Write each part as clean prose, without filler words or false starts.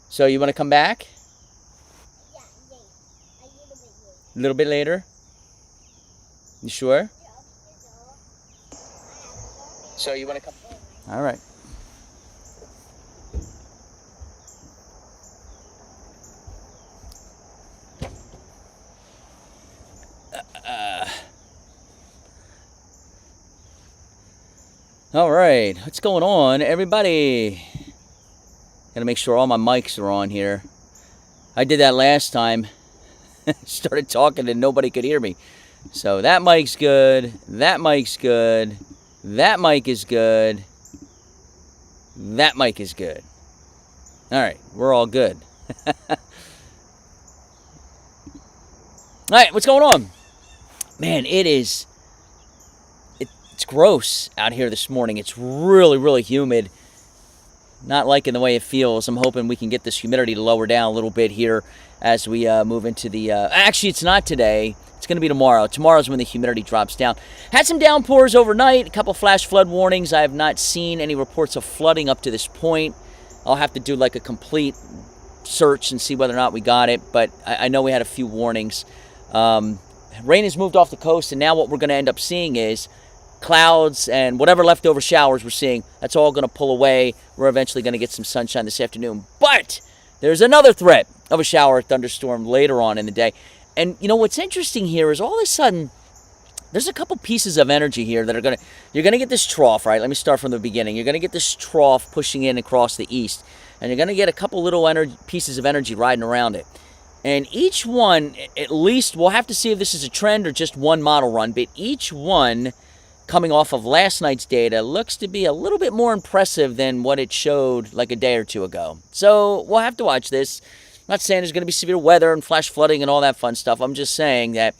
So you want to come back Yeah, late. A little bit late. a little bit later? You sure? So you want to come? All right. All right. What's going on, everybody? Gotta make sure all my mics are on here. I did that last time. Started talking and nobody could hear me. So that mic's good. That mic's good. That mic is good. That mic is good. All right, we're all good. All right, what's going on? Man, it's gross out here this morning. It's really, really humid. Not liking the way it feels. I'm hoping we can get this humidity to lower down a little bit here as we move into the... actually, it's not today. It's going to be tomorrow. Tomorrow's when the humidity drops down. Had some downpours overnight, a couple flash flood warnings. I have not seen any reports of flooding up to this point. I'll have to do like a complete search and see whether or not we got it, but I know we had a few warnings. Rain has moved off the coast, and now what we're going to end up seeing is clouds and whatever leftover showers we're seeing, that's all going to pull away. We're eventually going to get some sunshine this afternoon. But there's another threat of a shower or thunderstorm later on in the day. And, you know, what's interesting here is all of a sudden, there's a couple pieces of energy here that are going to... You're going to get this trough, right? Let me start from the beginning. You're going to get this trough pushing in across the east. And you're going to get a couple little pieces of energy riding around it. And each one, at least, we'll have to see if this is a trend or just one model run, but each one coming off of last night's data looks to be a little bit more impressive than what it showed like a day or two ago. So we'll have to watch this. I'm not saying there's going to be severe weather and flash flooding and all that fun stuff. I'm just saying that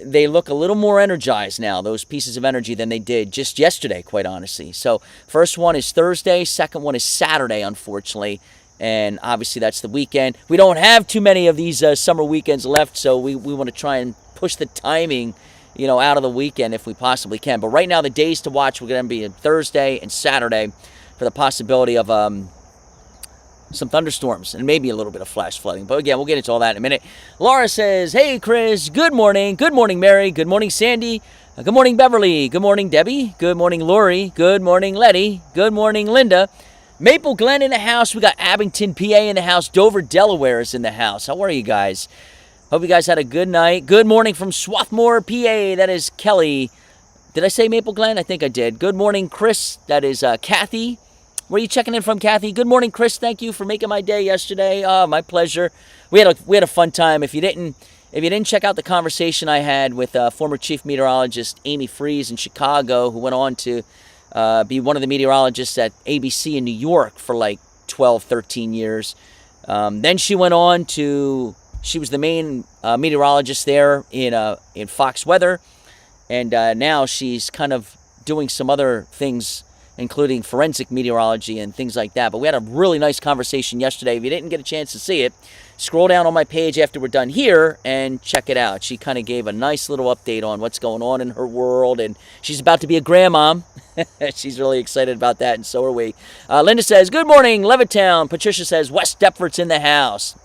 they look a little more energized now, those pieces of energy, than they did just yesterday, quite honestly. So first one is Thursday. Second one is Saturday, unfortunately. And obviously that's the weekend. We don't have too many of these summer weekends left, so we want to try and push the timing, you know, out of the weekend if we possibly can. But right now the days to watch, we're going to be Thursday and Saturday for the possibility of some thunderstorms and maybe a little bit of flash flooding. But again, we'll get into all that in a minute. Laura says, hey, Chris, good morning. Good morning, Mary. Good morning, Sandy. Good morning, Beverly. Good morning, Debbie. Good morning, Lori. Good morning, Letty. Good morning, Linda. Maple Glen in the house. We got Abington, PA in the house. Dover, Delaware is in the house. How are you guys? Hope you guys had a good night. Good morning from Swarthmore, PA. That is Kelly. Did I say Maple Glen? I think I did. Good morning, Chris. That is Kathy. Where are you checking in from, Kathy? Good morning, Chris. Thank you for making my day yesterday. My pleasure. We had a fun time. If you didn't check out the conversation I had with former chief meteorologist Amy Freeze in Chicago, who went on to be one of the meteorologists at ABC in New York for like 12, 13 years. Then she went on to... She was the main meteorologist there in Fox Weather, and now she's kind of doing some other things, including forensic meteorology and things like that. But we had a really nice conversation yesterday. If you didn't get a chance to see it, scroll down on my page after we're done here and check it out. She kind of gave a nice little update on what's going on in her world, and she's about to be a grandmom. She's really excited about that, and so are we. Linda says, good morning, Levittown. Patricia says, West Deptford's in the house.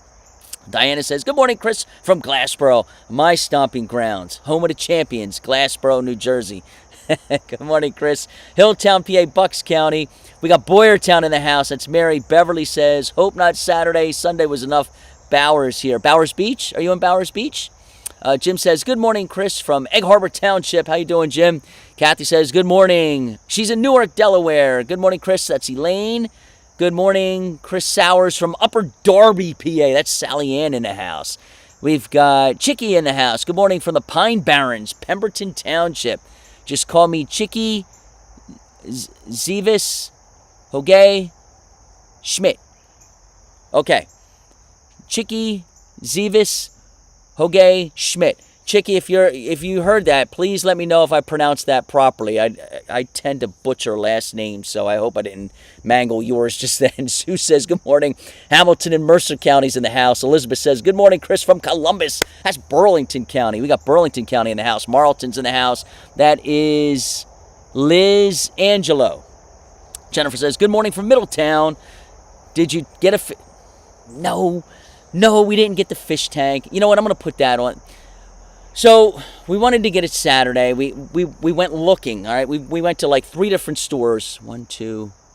Diana says, good morning, Chris, from Glassboro, my stomping grounds, home of the champions, Glassboro, New Jersey. Good morning, Chris. Hilltown, PA, Bucks County. We got Boyertown in the house. That's Mary. Beverly says, hope not Saturday. Sunday was enough. Bowers here. Bowers Beach? Are you in Bowers Beach? Jim says, good morning, Chris, from Egg Harbor Township. How you doing, Jim? Kathy says, good morning. She's in Newark, Delaware. Good morning, Chris. That's Elaine. Good morning, Chris Sowers from Upper Darby, PA. That's Sally Ann in the house. We've got Chicky in the house. Good morning from the Pine Barrens, Pemberton Township. Just call me Chicky Zevis Hoge Schmidt. Okay. Chicky Zevis Hoge Schmidt. Chicky, if you heard that, please let me know if I pronounced that properly. I tend to butcher last names, so I hope I didn't mangle yours just then. Sue says, good morning. Hamilton and Mercer counties in the house. Elizabeth says, good morning, Chris, from Columbus. That's Burlington County. We got Burlington County in the house. Marlton's in the house. That is Liz Angelo. Jennifer says, good morning from Middletown. Did you get a... No, we didn't get the fish tank. You know what? I'm going to put that on. So we wanted to get it Saturday. We went looking, all right? We went to like 3 different stores.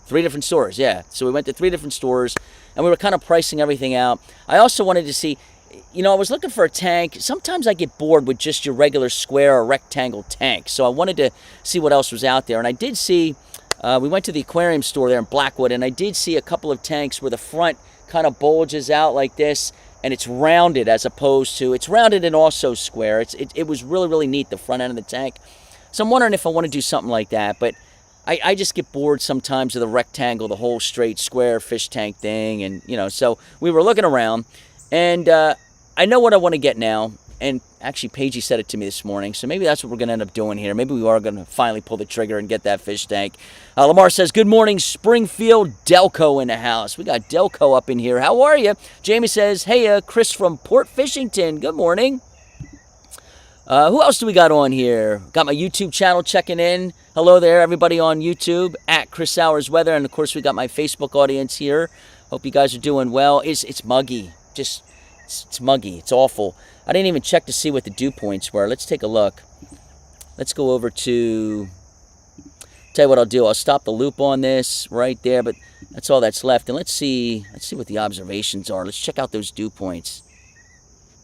3 different stores, yeah. So we went to 3 different stores, and we were kind of pricing everything out. I also wanted to see, I was looking for a tank. Sometimes I get bored with just your regular square or rectangle tank. So I wanted to see what else was out there. And I did see, we went to the aquarium store there in Blackwood, and I did see a couple of tanks where the front kind of bulges out like this, and it's rounded as opposed to, it's rounded and also square. It was really, really neat, the front end of the tank. So I'm wondering if I want to do something like that, but I just get bored sometimes of the rectangle, the whole straight square fish tank thing, and, so we were looking around, and I know what I want to get now, and actually Paigey said it to me this morning, so maybe that's what we're going to end up doing here. Maybe we are going to finally pull the trigger and get that fish tank. Lamar says, good morning, Springfield, Delco in the house. We got Delco up in here. How are you? Jamie says, hey, Chris from Port Fishington. Good morning. Who else do we got on here? Got my YouTube channel checking in. Hello there, everybody on YouTube, at Chris Sowers Weather. And, of course, we got my Facebook audience here. Hope you guys are doing well. It's muggy. It's muggy. It's awful. I didn't even check to see what the dew points were. Let's take a look. Let's go over to... Tell you what I'll do. I'll stop the loop on this right there, but that's all that's left. And let's see what the observations are. Let's check out those dew points.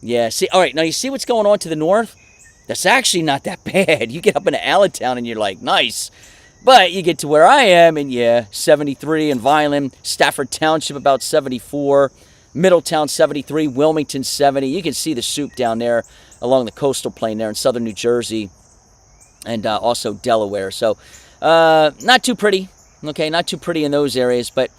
Yeah, see, all right, now you see what's going on to the north? That's actually not that bad. You get up into Allentown and you're like, nice. But you get to where I am, and yeah, 73 in Vineland, Stafford Township about 74, Middletown 73, Wilmington 70. You can see the soup down there along the coastal plain there in southern New Jersey and also Delaware. So not too pretty, okay, not too pretty in those areas, but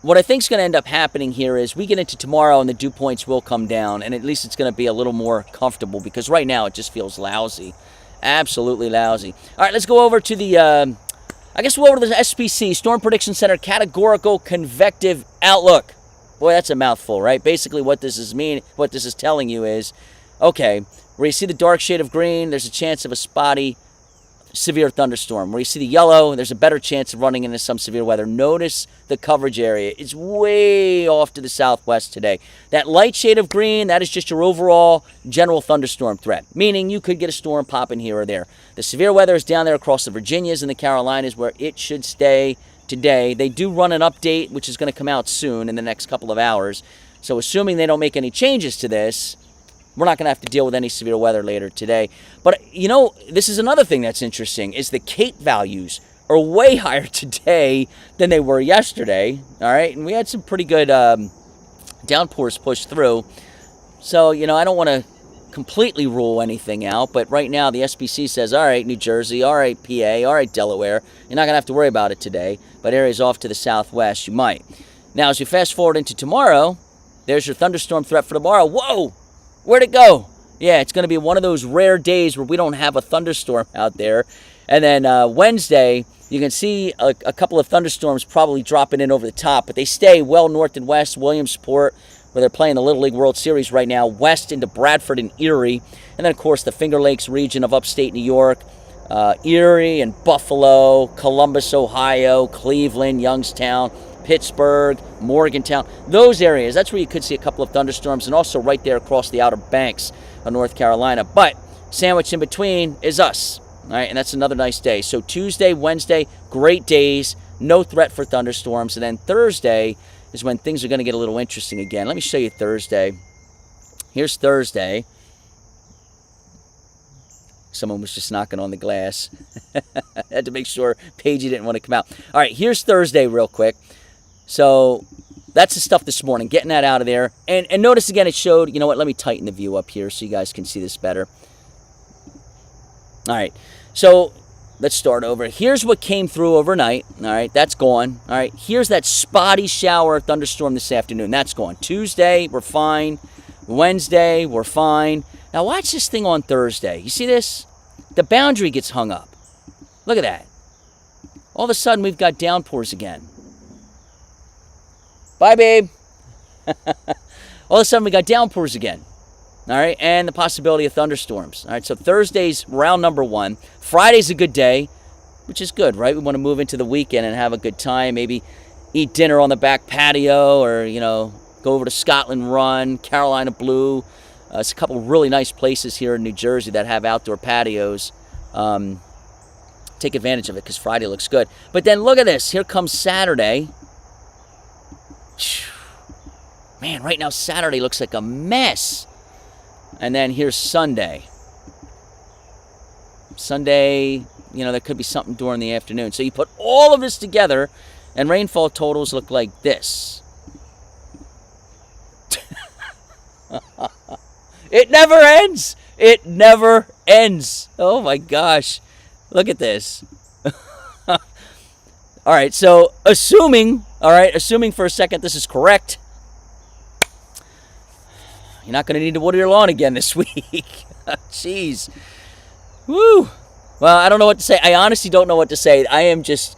what I think is going to end up happening here is we get into tomorrow and the dew points will come down, and at least it's going to be a little more comfortable because right now it just feels lousy. Absolutely lousy. All right, let's go over to the, I guess we'll go over to the SPC, Storm Prediction Center, Categorical Convective Outlook. Boy, that's a mouthful, right? Basically what this is telling you is, okay, where you see the dark shade of green, there's a chance of a spotty severe thunderstorm. Where you see the yellow, there's a better chance of running into some severe weather. Notice the coverage area. It's way off to the southwest today. That light shade of green, that is just your overall general thunderstorm threat, meaning you could get a storm popping here or there. The severe weather is down there across the Virginias and the Carolinas where it should stay today. They do run an update, which is going to come out soon in the next couple of hours. So assuming they don't make any changes to this, we're not going to have to deal with any severe weather later today. But, this is another thing that's interesting, is the CAPE values are way higher today than they were yesterday, all right? And we had some pretty good downpours push through. So, I don't want to completely rule anything out, but right now the SPC says, all right, New Jersey, all right, PA, all right, Delaware, you're not going to have to worry about it today, but areas off to the southwest, you might. Now, as we fast forward into tomorrow, there's your thunderstorm threat for tomorrow. Whoa! Where'd it go? Yeah, it's going to be one of those rare days where we don't have a thunderstorm out there. And then Wednesday, you can see a couple of thunderstorms probably dropping in over the top, but they stay well north and west, Williamsport, where they're playing the Little League World Series right now, west into Bradford and Erie. And then, of course, the Finger Lakes region of upstate New York, Erie and Buffalo, Columbus, Ohio, Cleveland, Youngstown, Pittsburgh, Morgantown, those areas. That's where you could see a couple of thunderstorms, and also right there across the Outer Banks of North Carolina. But sandwiched in between is us, all right, and that's another nice day. So Tuesday, Wednesday, great days, no threat for thunderstorms, and then Thursday is when things are going to get a little interesting again. Let me show you Thursday. Here's Thursday. Someone was just knocking on the glass. I had to make sure Paigey didn't want to come out. All right, here's Thursday real quick. So that's the stuff this morning, getting that out of there. And notice again, it showed, you know what, let me tighten the view up here so you guys can see this better. All right, so let's start over. Here's what came through overnight. All right, that's gone. All right, here's that spotty shower thunderstorm this afternoon. That's gone. Tuesday, we're fine. Wednesday, we're fine. Now watch this thing on Thursday. You see this? The boundary gets hung up. Look at that. All of a sudden, we've got downpours again. Bye, babe. All of a sudden, we got downpours again. All right, and the possibility of thunderstorms. All right, so Thursday's round number 1. Friday's a good day, which is good, right? We want to move into the weekend and have a good time. Maybe eat dinner on the back patio or, Go over to Scotland Run, Carolina Blue. It's a couple really nice places here in New Jersey that have outdoor patios. Take advantage of it because Friday looks good. But then look at this. Here comes Saturday. Man, right now Saturday looks like a mess. And then here's Sunday. Sunday, you know, there could be something during the afternoon. So you put all of this together, and rainfall totals look like this. It never ends. It never ends. Oh my gosh. Look at this. All right, so assuming for a second this is correct, you're not going to need to water your lawn again this week. Jeez. Woo. Well, I don't know what to say. I honestly don't know what to say. I am just,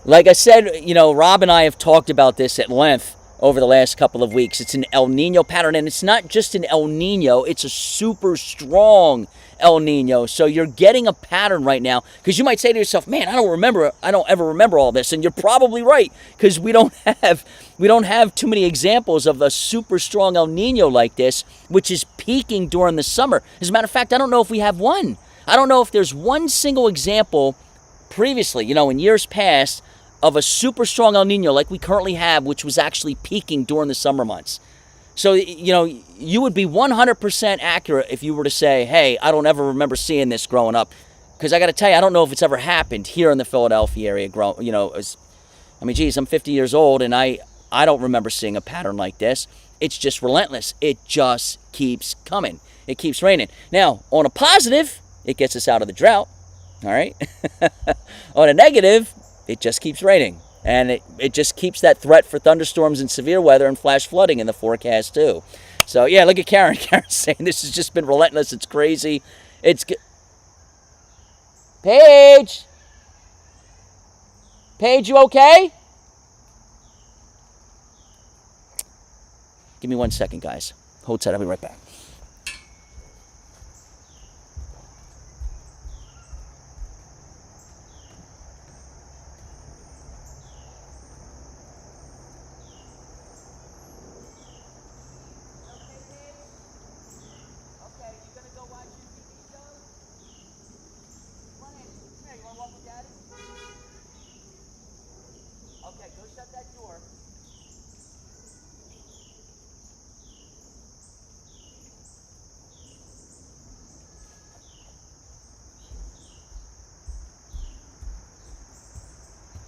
like I said, you know, Rob and I have talked about this at length over the last couple of weeks. It's an El Nino pattern, and it's not just an El Nino. It's a super strong El Nino. So you're getting a pattern right now, because you might say to yourself, man, I don't ever remember all this. And you're probably right, because we don't have too many examples of a super strong El Nino like this, which is peaking during the summer. As a matter of fact, I don't know if we have one. I don't know if there's one single example previously, you know, in years past, of a super strong El Nino like we currently have, which was actually peaking during the summer months. So, you know, you would be 100% accurate if you were to say, hey, I don't ever remember seeing this growing up. Because I got to tell you, I don't know if it's ever happened here in the Philadelphia area. I mean, geez, I'm 50 years old, and I don't remember seeing a pattern like this. It's just relentless. It just keeps coming. It keeps raining. Now, on a positive, it gets us out of the drought. All right? On a negative, it just keeps raining. And it just keeps that threat for thunderstorms and severe weather and flash flooding in the forecast, too. So, yeah, look at Karen. Karen's saying this has just been relentless. It's crazy. Paige! Paige, you okay? Give me 1 second, guys. Hold tight. I'll be right back.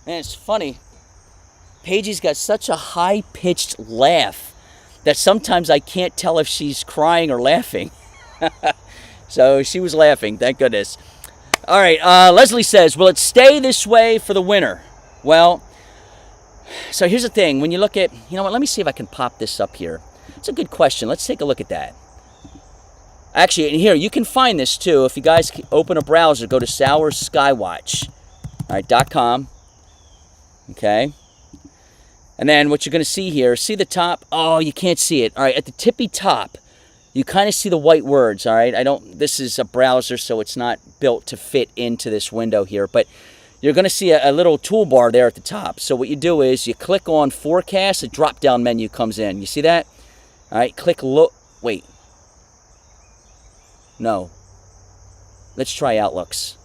And it's funny, Paige's got such a high-pitched laugh that sometimes I can't tell if she's crying or laughing. So she was laughing, thank goodness. All right, Leslie says, will it stay this way for the winter? Well, so here's the thing. When you look at, you know what, let me see if I can pop this up here. It's a good question. Let's take a look at that. Actually, in here, you can find this too. If you guys open a browser, go to SourSkywatch, all right, .com. Okay, and then what you're going to see here, see the top? Oh, you can't see it. All right, at the tippy top, you kind of see the white words, all right? This is a browser, so it's not built to fit into this window here, but you're going to see a little toolbar there at the top. So what you do is you click on Forecast, a drop-down menu comes in. You see that? All right, click wait. No. Let's try Outlooks.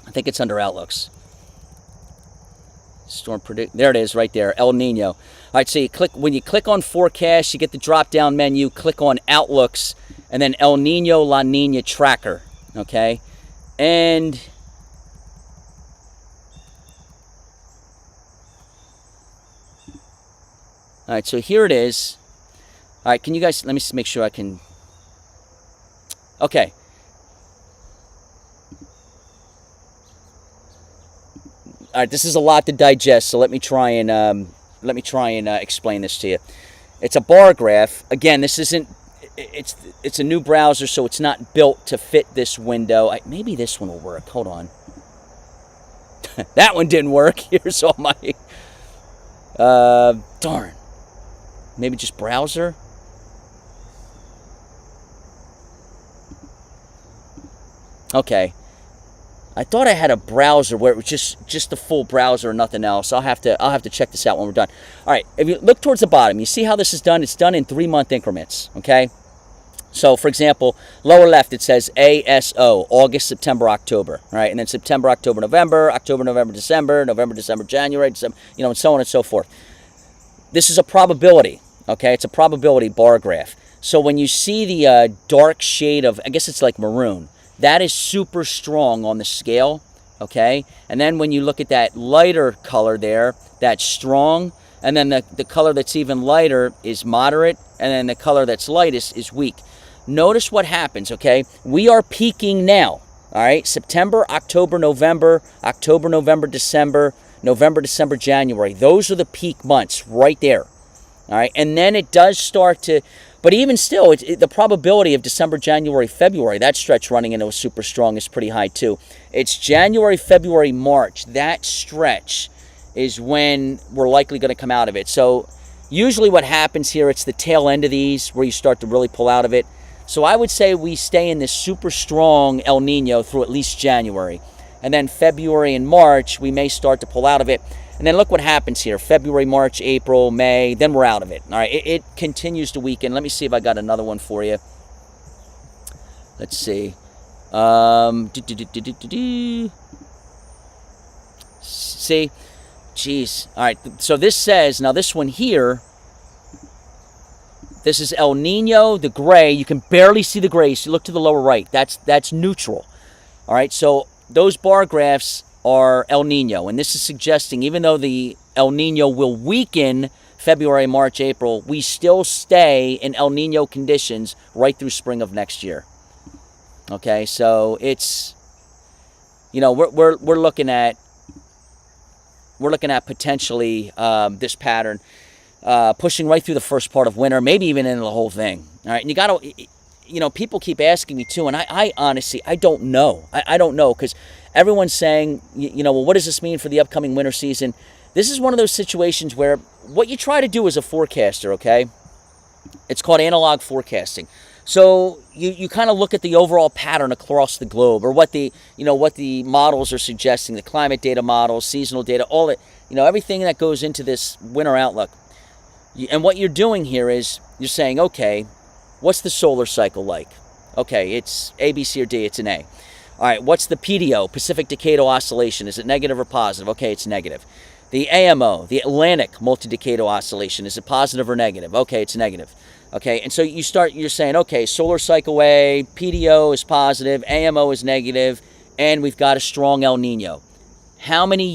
I think it's under Outlooks. Storm predict. There it is, right there. El Nino. All right. So when you click on Forecast, you get the drop-down menu. Click on Outlooks, and then El Nino La Nina Tracker. Okay, and all right. So here it is. All right. Can you guys? Let me make sure I can. Okay. All right, this is a lot to digest, so let me try and explain this to you. It's a bar graph. Again, this isn't. It's a new browser, so it's not built to fit this window. Maybe this one will work. Hold on. That one didn't work. Here's all my. Darn. Maybe just browser. Okay. I thought I had a browser where it was just the full browser and nothing else. I'll have to check this out when we're done. All right, if you look towards the bottom, you see how this is done? It's done in 3-month increments, okay? So, for example, lower left, it says ASO, August, September, October, all right? And then September, October, November, October, November, December, November, December, January, December, and so on and so forth. This is a probability, okay? It's a probability bar graph. So when you see the dark shade of, I guess it's like maroon, that is super strong on the scale, okay? And then when you look at that lighter color there, that's strong. And then the color that's even lighter is moderate. And then the color that's lightest is weak. Notice what happens, okay? We are peaking now, all right? September, October, November, December, November, December, January. Those are the peak months right there, all right? And then it does start to, but even still, the probability of December, January, February, that stretch running into a super strong is pretty high too. It's January, February, March. That stretch is when we're likely going to come out of it. So usually what happens here, it's the tail end of these where you start to really pull out of it. So I would say we stay in this super strong El Nino through at least January. And then February and March, we may start to pull out of it. And then look what happens here. February, March, April, May, then we're out of it. All right, it continues to weaken. Let me see if I got another one for you. Let's see. See? Jeez. All right, so this says, now this one here, this is El Nino, the gray. You can barely see the gray. So you look to the lower right. That's neutral. All right, so those bar graphs are El Nino. And this is suggesting, even though the El Nino will weaken February, March, April, we still stay in El Nino conditions right through spring of next year. Okay, so it's, we're looking at potentially this pattern pushing right through the first part of winter, maybe even into the whole thing. All right, and you got to, people keep asking me too, and I honestly, I don't know. I don't know, because everyone's saying, well, what does this mean for the upcoming winter season? This is one of those situations where what you try to do as a forecaster, okay, it's called analog forecasting. So you kind of look at the overall pattern across the globe, or what the models are suggesting, the climate data models, seasonal data, all it, everything that goes into this winter outlook. And what you're doing here is you're saying, okay, what's the solar cycle like? Okay, it's A, B, C, or D. It's an A. All right, what's the PDO, Pacific Decadal Oscillation? Is it negative or positive? Okay, it's negative. The AMO, the Atlantic Multi-Decadal Oscillation, is it positive or negative? Okay, it's negative. Okay, and so you're saying, okay, solar cycle A, PDO is positive, AMO is negative, and we've got a strong El Nino. How many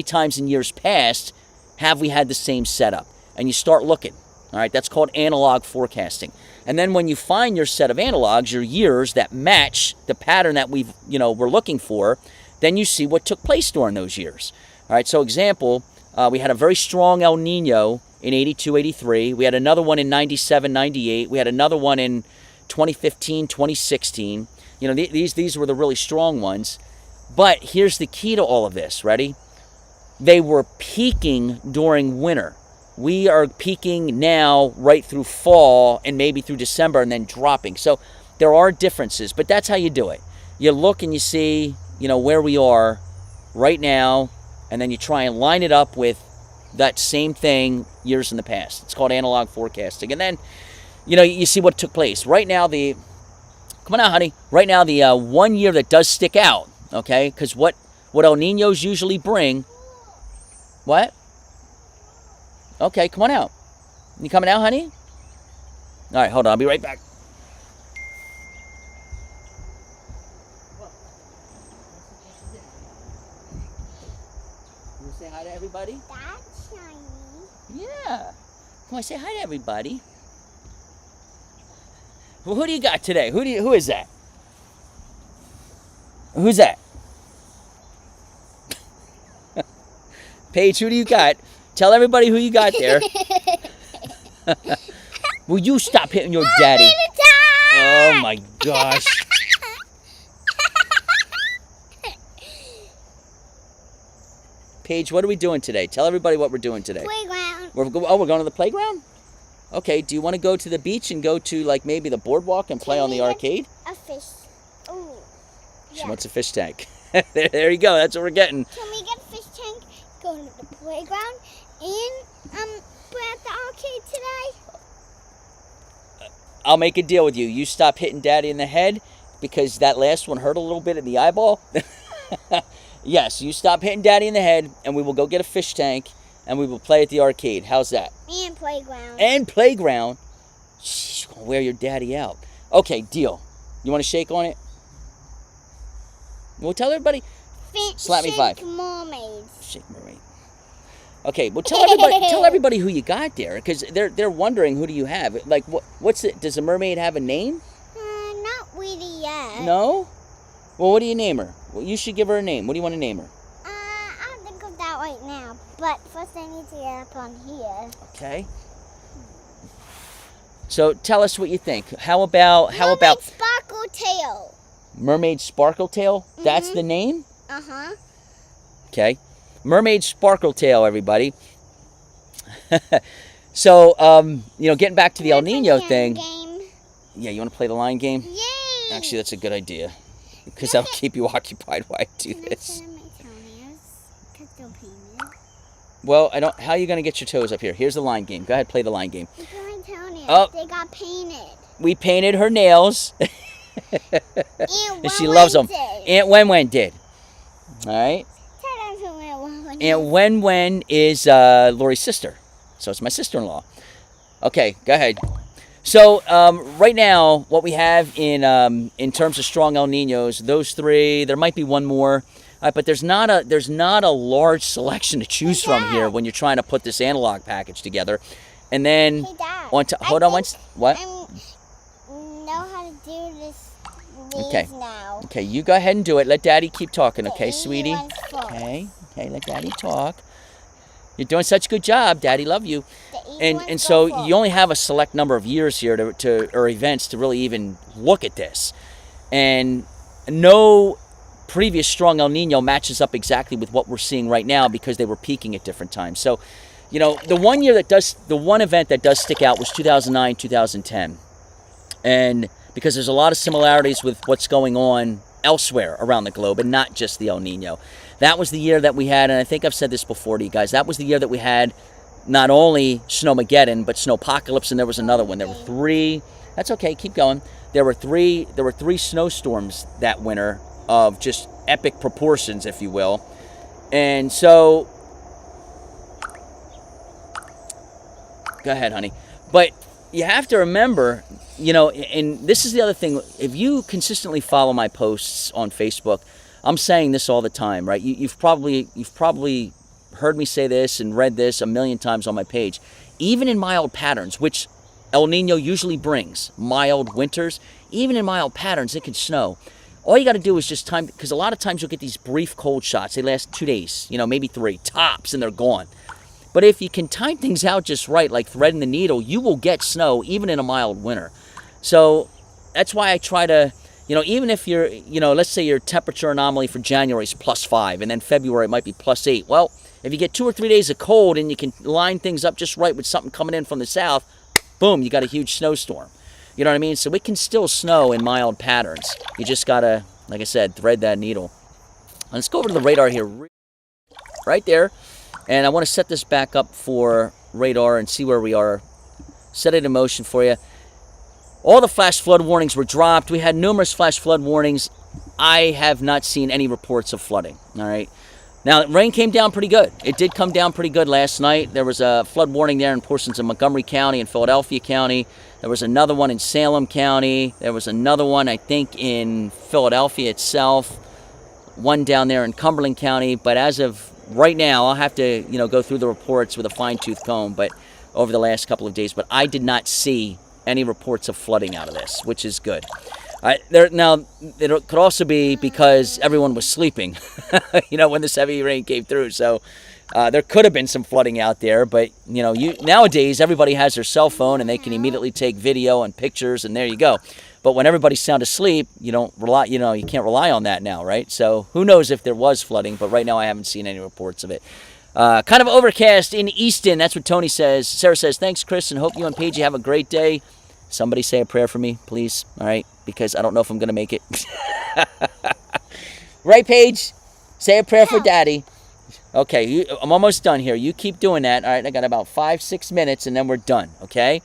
times in years past have we had the same setup? And you start looking. All right, that's called analog forecasting. And then when you find your set of analogs, your years that match the pattern that we're looking for, then you see what took place during those years. All right, so example, we had a very strong El Nino in 82, 83. We had another one in 97, 98. We had another one in 2015, 2016. These were the really strong ones. But here's the key to all of this. Ready? They were peaking during winter. We are peaking now right through fall and maybe through December and then dropping. So there are differences, but that's how you do it. You look and you see, where we are right now, and then you try and line it up with that same thing years in the past. It's called analog forecasting. And then, you see what took place. Right now, come on out, honey. Right now, the 1 year that does stick out, okay, because what El Ninos usually bring, what? Okay, come on out. You coming out, honey? All right, hold on. I'll be right back. You want to say hi to everybody? That's shiny. Yeah. Come on, say hi to everybody. Well, who do you got today? Who is that? Who's that? Paige, who do you got? Tell everybody who you got there. Will you stop hitting your daddy? Oh my gosh. Paige, what are we doing today? Tell everybody what we're doing today. Playground. We're going to the playground? Okay, do you want to go to the beach and go to maybe the boardwalk and play on the arcade? A fish. Ooh. She wants a fish tank. There you go. That's what we're getting. Can we get a fish tank, go to the playground, and play at the arcade today? I'll make a deal with you. You stop hitting Daddy in the head because that last one hurt a little bit in the eyeball. Yes, you stop hitting Daddy in the head, and we will go get a fish tank, and we will play at the arcade. How's that? And playground. And playground. She's going to wear your daddy out. Okay, deal. You want to shake on it? Well, tell everybody. Slap me five. Mermaids. Shake mermaid. Okay, well, tell everybody who you got there, because they're wondering who do you have. Like, what's it? Does a mermaid have a name? Not really yet. No? Well, what do you name her? Well, you should give her a name. What do you want to name her? I'll think of that right now. But first I need to get up on here. Okay. So tell us what you think. How about Sparkle Tail. Mermaid Sparkle Tail? That's the name? Uh-huh. Okay. Mermaid Sparkle Tail, everybody. So, getting back to the El Nino thing. Game? Yeah, you want to play the line game? Yay! Actually, that's a good idea. Because that'll keep you occupied while I do this. Well, how are you going to get your toes up here? Here's the line game. Go ahead, play the line game. Oh. They got painted. We painted her nails. And she loves them. Aunt Wen did. All right? Aunt Wen is Lori's sister. So it's my sister-in-law. Okay, go ahead. So right now, what we have in terms of strong El Ninos, those three. There might be one more, but there's not a large selection to choose from here when you're trying to put this analog package together. And then hey, Dad, hold on once. What? I know how to do this. Okay. Now. Okay, you go ahead and do it. Let Daddy keep talking, okay, The sweetie? Okay, let Daddy talk. You're doing such a good job. Daddy love you. And so full. you only have a select number of years here or events to really even look at this. And no previous strong El Nino matches up exactly with what we're seeing right now because they were peaking at different times. So, the one event that does stick out was 2009, 2010. And because there's a lot of similarities with what's going on elsewhere around the globe and not just the El Nino. That was the year that we had, and I think I've said this before to you guys, that was the year that we had not only Snowmageddon, but Snowpocalypse, and there was another one. There were three. That's okay, keep going. There were three snowstorms that winter of just epic proportions, if you will. And so, go ahead, honey. But you have to remember, and this is the other thing. If you consistently follow my posts on Facebook, I'm saying this all the time, right? You've probably heard me say this and read this a million times on my page. Even in mild patterns, which El Nino usually brings, mild winters, even in mild patterns, it can snow. All you got to do is just time, because a lot of times you'll get these brief cold shots. They last 2 days, maybe 3, tops, and they're gone. But if you can time things out just right, like threading the needle, you will get snow even in a mild winter. So that's why I try to, even if you're, let's say your temperature anomaly for January is +5, and then February it might be +8. Well, if you get 2 or 3 days of cold and you can line things up just right with something coming in from the south, boom, you got a huge snowstorm. You know what I mean? So it can still snow in mild patterns. You just got to, like I said, thread that needle. Let's go over to the radar here. Right there. And I want to set this back up for radar and see where we are. Set it in motion for you. All the flash flood warnings were dropped. We had numerous flash flood warnings. I have not seen any reports of flooding. All right. Now, rain came down pretty good. It did come down pretty good last night. There was a flood warning there in portions of Montgomery County and Philadelphia County. There was another one in Salem County. There was another one, I think, in Philadelphia itself. One down there in Cumberland County. But as of right now, I'll have to, go through the reports with a fine-tooth comb, but over the last couple of days. But I did not see any reports of flooding out of this, which is good. Now, it could also be because everyone was sleeping, when this heavy rain came through. So there could have been some flooding out there. But, nowadays, everybody has their cell phone, and they can immediately take video and pictures, and there you go. But when everybody's sound asleep, you can't rely on that now, right? So who knows if there was flooding, but right now I haven't seen any reports of it. Kind of overcast in Easton. That's what Tony says. Sarah says, thanks, Chris, and hope you and Paige have a great day. Somebody say a prayer for me, please. All right, because I don't know if I'm going to make it. Right, Paige? Say a prayer for No. Daddy. Okay, I'm almost done here. You keep doing that. All right, I got about 5-6 minutes, and then we're done, okay?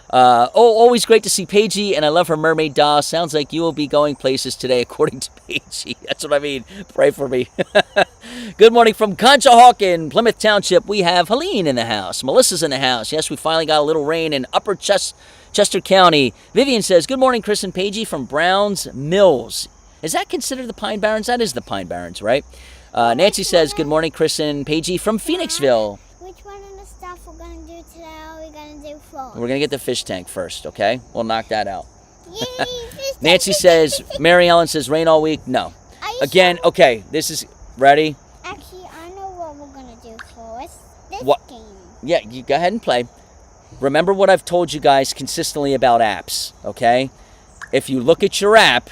Always great to see Paigey, and I love her mermaid doll. Sounds like you will be going places today, according to Paigey. That's what I mean. Pray for me. Good morning from Conshohocken, Plymouth Township. We have Helene in the house. Melissa's in the house. Yes, we finally got a little rain in Upper Chester County. Vivian says, good morning, Chris and Paigey from Browns Mills. Is that considered the Pine Barrens? That is the Pine Barrens, right? Nancy says, good morning, Chris and Paigey from Phoenixville. Which one of the stuff we're going to do today are we going to do first? We're going to get the fish tank first, okay? We'll knock that out. Yay, fish Nancy tank. says, Mary Ellen says, rain all week. No. Are you Again, sure? okay, this is, ready? Actually, I know what we're going to do first. This What? game. Yeah, you go ahead and play. Remember what I've told you guys consistently about apps, okay? If you look at your app,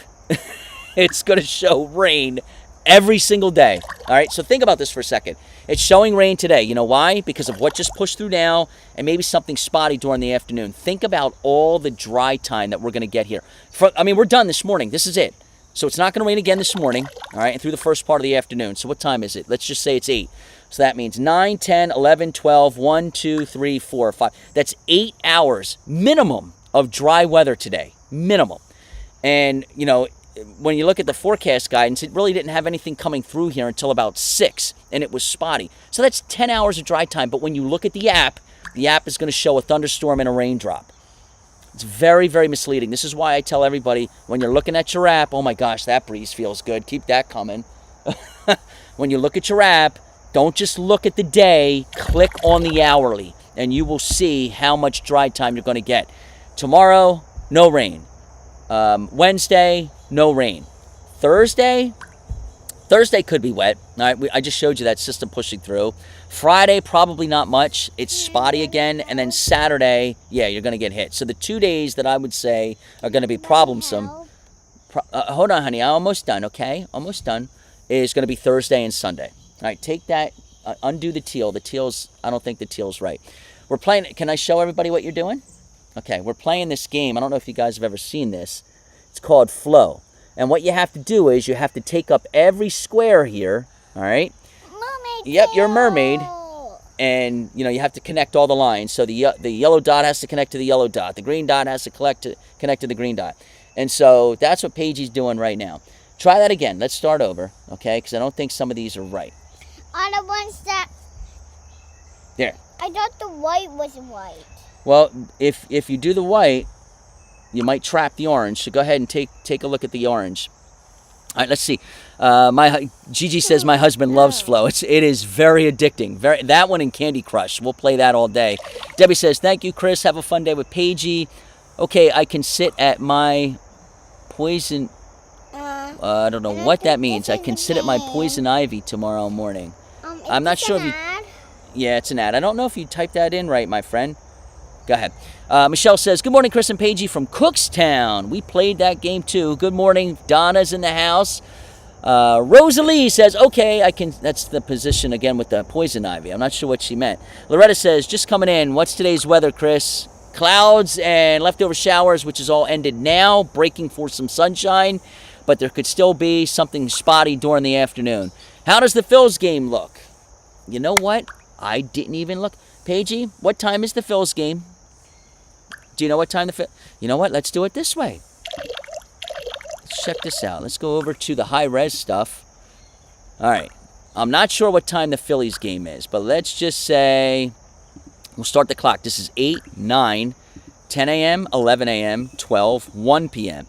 it's going to show rain every single day. All right, so think about this for a second. It's showing rain today. You know why? Because of what just pushed through now and maybe something spotty during the afternoon. Think about all the dry time that we're going to get here. We're done this morning. This is it. So it's not going to rain again this morning, all right, and through the first part of the afternoon. So what time is it? Let's just say it's 8. So that means 9, 10, 11, 12, 1, 2, 3, 4, 5. That's 8 hours minimum of dry weather today. Minimum. And, you know, when you look at the forecast guidance, it really didn't have anything coming through here until about 6, and it was spotty. So that's 10 hours of dry time. But when you look at the app is going to show a thunderstorm and a raindrop. It's very, very misleading. This is why I tell everybody, when you're looking at your app, oh my gosh, that breeze feels good. Keep that coming. When you look at your app, don't just look at the day. Click on the hourly, and you will see how much dry time you're going to get. Tomorrow, no rain. Wednesday, no rain. Thursday could be wet. All right, I just showed you that system pushing through. Friday, probably not much. It's spotty again. And then Saturday, yeah, you're going to get hit. So the 2 days that I would say are going to be problemsome. Hold on, honey. I'm almost done, okay? Almost done. Is going to be Thursday and Sunday. All right, take that. Undo the teal. The teal's, I don't think the teal's right. We're playing. Can I show everybody what you're doing? Okay, we're playing this game. I don't know if you guys have ever seen this. It's called Flow. And what you have to do is you have to take up every square here, all right? Mermaid. Yep, you're a mermaid. tail. And, you know, you have to connect all the lines. So the yellow dot has to connect to the yellow dot. The green dot has to connect to the green dot. And so that's what Paigey's doing right now. Try that again. Let's start over, okay? Because I don't think some of these are right. Are the ones that... There. I thought the white was white. Well, if you do the white, you might trap the orange. So go ahead and take a look at the orange. All right, let's see. Gigi says my husband loves Flow. It is very addicting. That one and Candy Crush. We'll play that all day. Debbie says, thank you, Chris. Have a fun day with Paigey. Okay, I can sit at my poison... I don't know what that means. I can sit at my poison ivy tomorrow morning. I'm not sure if you... Yeah, it's an ad. I don't know if you typed that in right, my friend. Go ahead. Michelle says, good morning, Chris and Paigey from Cookstown. We played that game too. Good morning. Donna's in the house. Rosalie says, okay, I can... That's the position again with the poison ivy. I'm not sure what she meant. Loretta says, just coming in. What's today's weather, Chris? Clouds and leftover showers, which is all ended now. Breaking for some sunshine. But there could still be something spotty during the afternoon. How does the Phils game look? You know what? I didn't even look. Paigey, what time is the Phils game? Do you know what time the Phils... You know what? Let's do it this way. Let's check this out. Let's go over to the high-res stuff. All right. I'm not sure what time the Phillies game is, but let's just say... We'll start the clock. This is 8, 9, 10 a.m., 11 a.m., 12, 1 p.m.,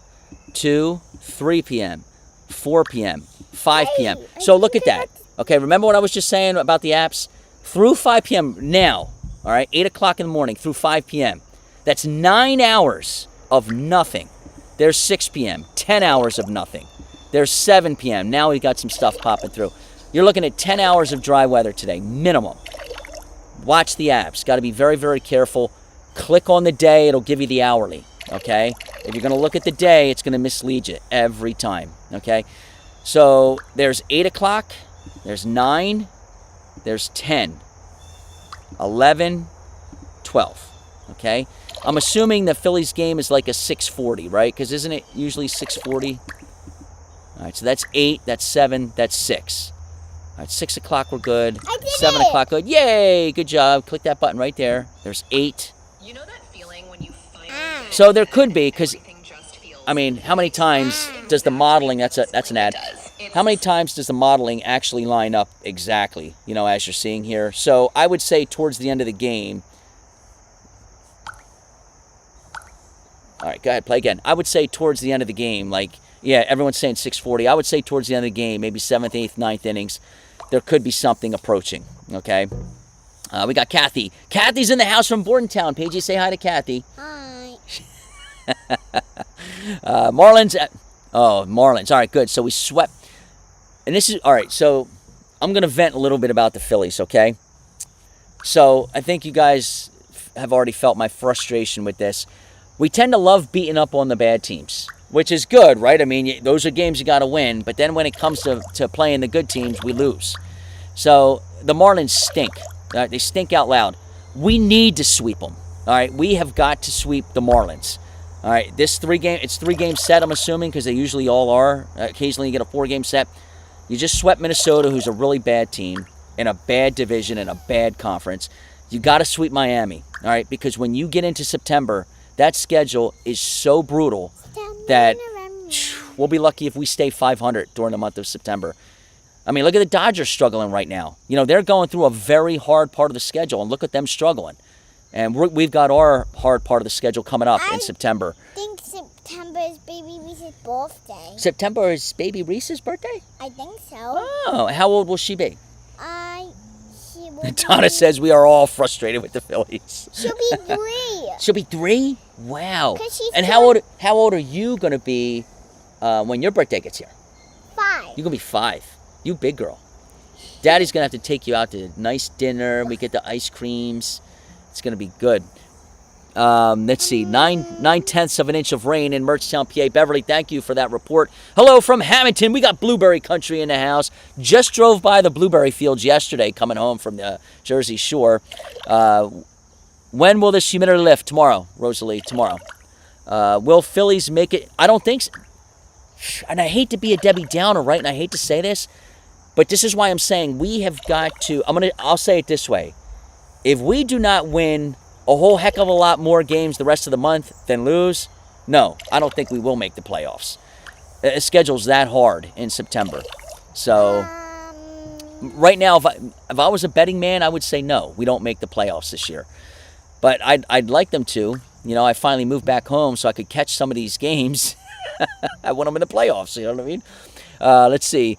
2, 3 p.m., 4 p.m., 5 p.m. So look at that. Okay, remember what I was just saying about the apps? Through 5 p.m. now, all right, 8 o'clock in the morning through 5 p.m. That's 9 hours of nothing. There's 6 p.m., 10 hours of nothing. There's 7 p.m. Now we got some stuff popping through. You're looking at 10 hours of dry weather today, minimum. Watch the apps. Got to be very, very careful. Click on the day. It'll give you the hourly, okay? If you're going to look at the day, it's going to mislead you every time, okay? So there's 8 o'clock. There's 9. There's 10. 11. 12, okay? I'm assuming the Phillies game is like a 6:40, right? Because isn't it usually 6:40? All All right, so that's 8, that's 7, that's 6. All right, 6 o'clock, we're good. I did 7 it. o'clock, good. Yay, good job. Click that button right there. There's 8. You know that feeling when you finally So there could be, because, I mean, how many times does the modeling, that's an ad. How many times does the modeling actually line up exactly, you know, as you're seeing here? So I would say towards the end of the game. All right, go ahead, play again. I would say towards the end of the game, like, yeah, everyone's saying 6:40. I would say towards the end of the game, maybe 7th, 8th, 9th innings, there could be something approaching, okay? We got Kathy. Kathy's in the house from Bordentown. Paige, say hi to Kathy. Hi. Marlins. Oh, Marlins. All right, good. So we swept. And this is, all right, so I'm going to vent a little bit about the Phillies, okay? So I think you guys have already felt my frustration with this. We tend to love beating up on the bad teams, which is good, right? I mean, those are games you got to win. But then when it comes to playing the good teams, we lose. So the Marlins stink. They stink out loud. We need to sweep them. All right, we have got to sweep the Marlins. All right, it's 3-game set, I'm assuming, because they usually all are. Occasionally you get a 4-game set. You just swept Minnesota, who's a really bad team, in a bad division, in a bad conference. You got to sweep Miami, all right, because when you get into September, that schedule is so brutal that we'll be lucky if we stay 500 during the month of September. I mean, look at the Dodgers struggling right now. You know, they're going through a very hard part of the schedule, and look at them struggling. And we've got our hard part of the schedule coming up in September. I think September is Baby Reese's birthday. September is Baby Reese's birthday? I think so. Oh, how old will she be? She will Donna says we are all frustrated with the Phillies. She'll be 3. She'll be 3? Wow. 'Cause she's And how old are you going to be when your birthday gets here? 5. You're going to be 5. You big girl. Daddy's going to have to take you out to a nice dinner. We get the ice creams. It's going to be good. Let's see. 9/10 of an inch of rain in Merchtown, PA. Beverly, thank you for that report. Hello from Hamilton. We got blueberry country in the house. Just drove by the blueberry fields yesterday coming home from the Jersey Shore. When will this humidity lift? Tomorrow, Rosalie, tomorrow. Will Phillies make it? I don't think so. And I hate to be a Debbie Downer, right? And I hate to say this, but this is why I'm saying we have got to, I'll say it this way. If we do not win a whole heck of a lot more games the rest of the month than lose, no, I don't think we will make the playoffs. The schedule's that hard in September. So right now, if I was a betting man, I would say no, we don't make the playoffs this year. But I'd like them to. You know, I finally moved back home so I could catch some of these games. I want them in the playoffs, you know what I mean? Let's see.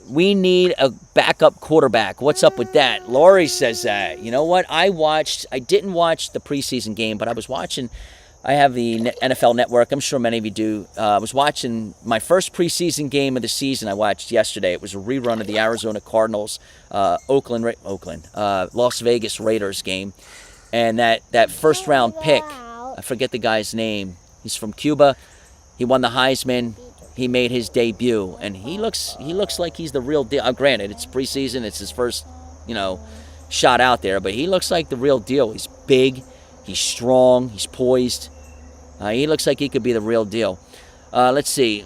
We need a backup quarterback. What's up with that? Lori says that. You know what? I didn't watch the preseason game, but I was watching. I have the NFL Network. I'm sure many of you do. I was watching my first preseason game of the season I watched yesterday. It was a rerun of the Arizona Cardinals, Las Vegas Raiders game. And that first round pick, I forget the guy's name. He's from Cuba. He won the Heisman. He made his debut, and he looks like he's the real deal. Granted, it's preseason, it's his first, shot out there, but he looks like the real deal. He's big, he's strong, he's poised. He looks like he could be the real deal. Let's see.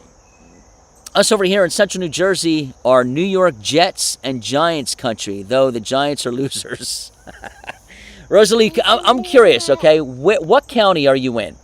Us over here in Central New Jersey are New York Jets and Giants country, though the Giants are losers. Rosalie, I'm curious, okay? What county are you in?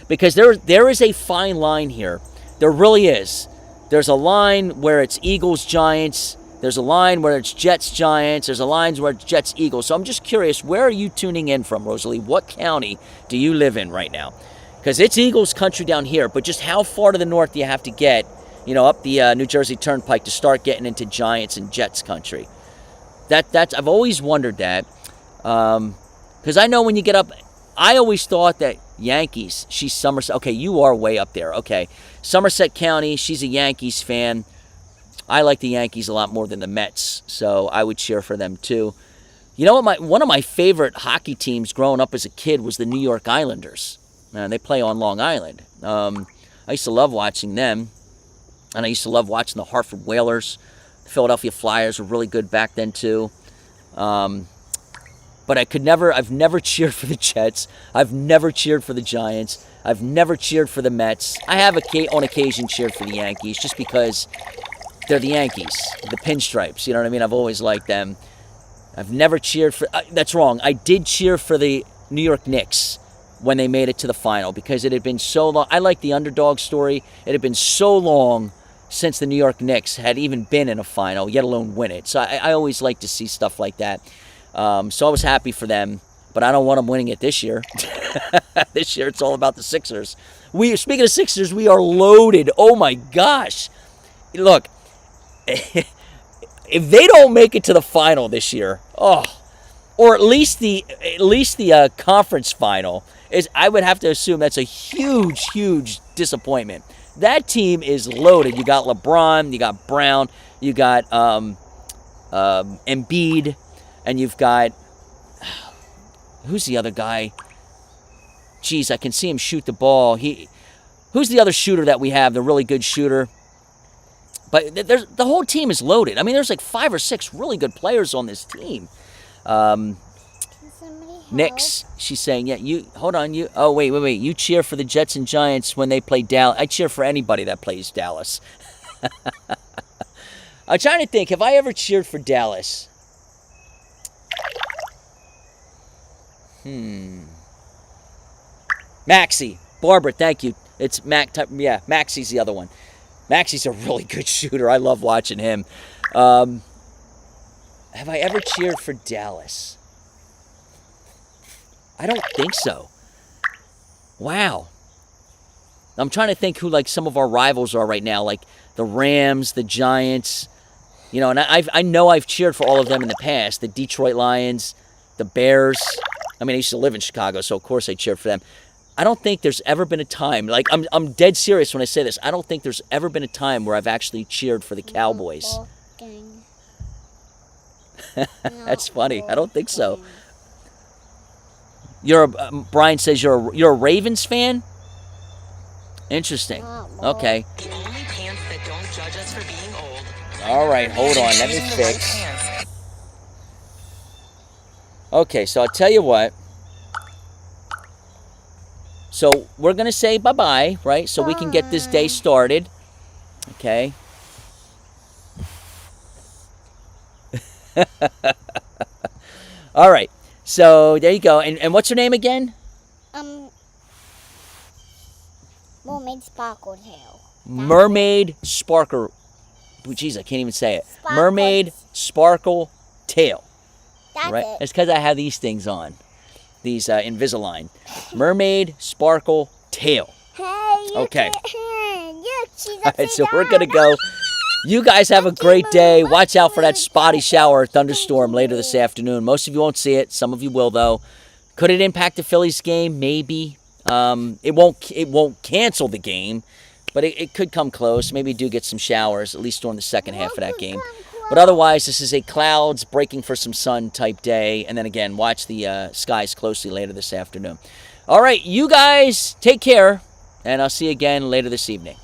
Because there is a fine line here. There really is. There's a line where it's Eagles, Giants. There's a line where it's Jets, Giants. There's a line where it's Jets, Eagles. So I'm just curious, where are you tuning in from, Rosalie? What county do you live in right now? Because it's Eagles country down here, but just how far to the north do you have to get, up the New Jersey Turnpike to start getting into Giants and Jets country? I've always wondered that. Because I know when you get up, I always thought that Yankees, she's Somerset. Okay, you are way up there. Okay. Somerset County, she's a Yankees fan. I like the Yankees a lot more than the Mets, so I would cheer for them too. You know what? One of my favorite hockey teams growing up as a kid was the New York Islanders. They play on Long Island. I used to love watching them, and I used to love watching the Hartford Whalers. The Philadelphia Flyers were really good back then too. but I've never cheered for the Jets. I've never cheered for the Giants. I've never cheered for the Mets. I have on occasion cheered for the Yankees just because they're the Yankees, the pinstripes. You know what I mean? I've always liked them. I've never cheered for... that's wrong. I did cheer for the New York Knicks when they made it to the final because it had been so long. I like the underdog story. It had been so long since the New York Knicks had even been in a final, let alone win it. So I always like to see stuff like that. So I was happy for them, but I don't want them winning it this year. This year it's all about the Sixers. Speaking of Sixers, we are loaded. Oh my gosh. Look, if they don't make it to the final this year, or at least the conference final, I would have to assume that's a huge, huge disappointment. That team is loaded. You got LeBron, you got Brown, you got Embiid, and you've got... Who's the other guy? Jeez, I can see him shoot the ball. Who's the other shooter that we have, the really good shooter? But the whole team is loaded. I mean, there's like 5 or 6 really good players on this team. Knicks, she's saying, yeah, hold on, wait. You cheer for the Jets and Giants when they play Dallas. I cheer for anybody that plays Dallas. I'm trying to think, have I ever cheered for Dallas? Maxie. Barbara, thank you. It's Maxie's the other one. Maxie's a really good shooter. I love watching him. Have I ever cheered for Dallas? I don't think so. Wow. I'm trying to think who like some of our rivals are right now, like the Rams, the Giants. You know, and I know I've cheered for all of them in the past. The Detroit Lions, the Bears. I mean, I used to live in Chicago, so of course I cheered for them. I don't think there's ever been a time, like I'm dead serious when I say this. I don't think there's ever been a time where I've actually cheered for the Cowboys. That's funny. I don't think so. Brian says you're a Ravens fan? Interesting. Okay. The only pants that don't judge us for being old. All right, hold on. Let me fix. Okay, so I'll tell you what. So we're going to say bye-bye, right? So we can get this day started. Okay. All right. So there you go. And what's her name again? Mermaid Sparkle Tail. Mermaid Sparkle. Jeez, I can't even say it. Sparkle. Mermaid Sparkle Tail. That's right? it. It's because I have these things on. These Invisalign. Mermaid Sparkle Tail. Hey, you Okay. she's All right, so we're going to go. You guys have a great day. Watch out for that spotty shower or thunderstorm later this afternoon. Most of you won't see it. Some of you will, though. Could it impact the Phillies game? Maybe. It won't cancel the game, but it could come close. Maybe do get some showers, at least during the second half of that game. But otherwise, this is a clouds breaking for some sun type day. And then again, watch the skies closely later this afternoon. All right, you guys take care, and I'll see you again later this evening.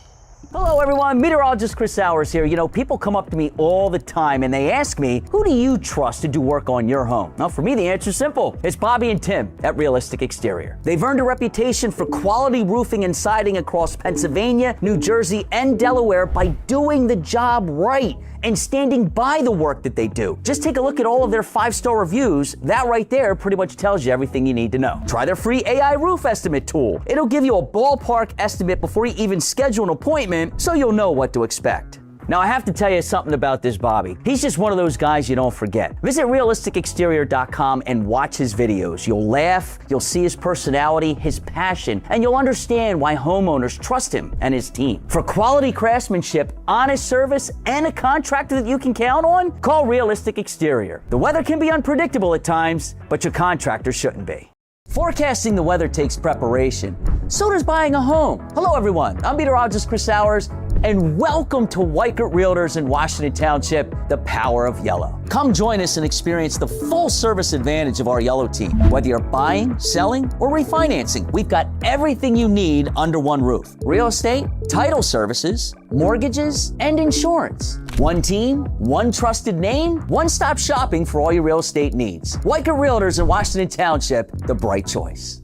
Hello everyone, meteorologist Chris Sowers here. You know, people come up to me all the time and they ask me, who do you trust to do work on your home? Well, for me, the answer's simple. It's Bobby and Tim at Realistic Exterior. They've earned a reputation for quality roofing and siding across Pennsylvania, New Jersey, and Delaware by doing the job right and standing by the work that they do. Just take a look at all of their 5-star reviews. That right there pretty much tells you everything you need to know. Try their free AI roof estimate tool. It'll give you a ballpark estimate before you even schedule an appointment, so you'll know what to expect. Now, I have to tell you something about this Bobby. He's just one of those guys you don't forget. Visit realisticexterior.com and watch his videos. You'll laugh, you'll see his personality, his passion, and you'll understand why homeowners trust him and his team. For quality craftsmanship, honest service, and a contractor that you can count on, call Realistic Exterior. The weather can be unpredictable at times, but your contractor shouldn't be. Forecasting the weather takes preparation. So does buying a home. Hello, everyone. I'm meteorologist Chris Sowers, and welcome to Weichert Realtors in Washington Township, the power of yellow. Come join us and experience the full service advantage of our yellow team. Whether you're buying, selling, or refinancing, we've got everything you need under one roof. Real estate, title services, mortgages, and insurance. One team, one trusted name, one-stop shopping for all your real estate needs. Weichert Realtors in Washington Township, the bright choice.